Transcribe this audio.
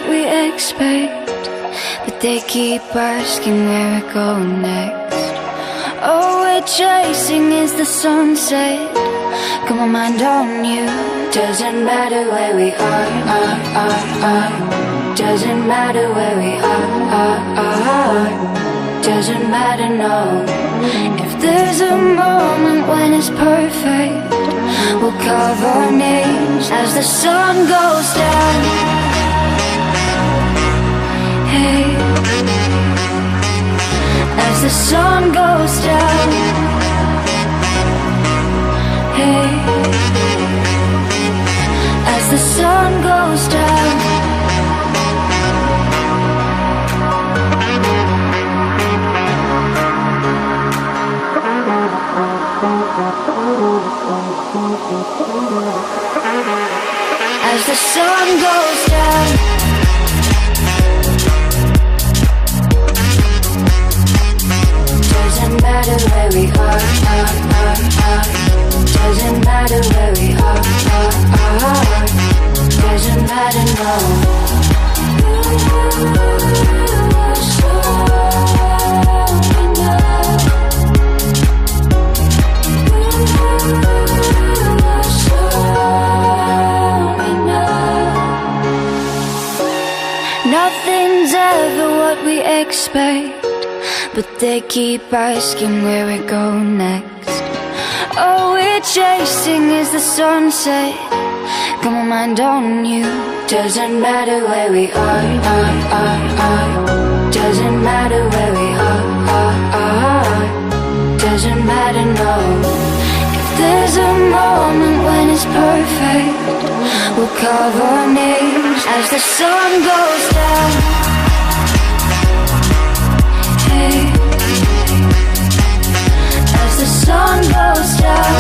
we expect, but they keep asking where we're going next. All we're chasing is the sunset. Got my mind on you. Doesn't matter where we are. Doesn't matter where we are. Doesn't matter, no. If there's a moment when it's perfect, we'll carve our names as the sun goes down. Hey, as the sun goes down. Hey, as the sun goes down. As the sun goes down. Doesn't matter where we are. Doesn't matter where we are. Doesn't matter, no. Nothing's ever what we expect, but they keep asking where we go next. All we're chasing is the sunset. Got my mind on you. Doesn't matter where we are. Doesn't matter where we are. Doesn't matter, no. If there's a moment when it's perfect, we'll carve our names as the sun goes down. Hey, as the sun goes down.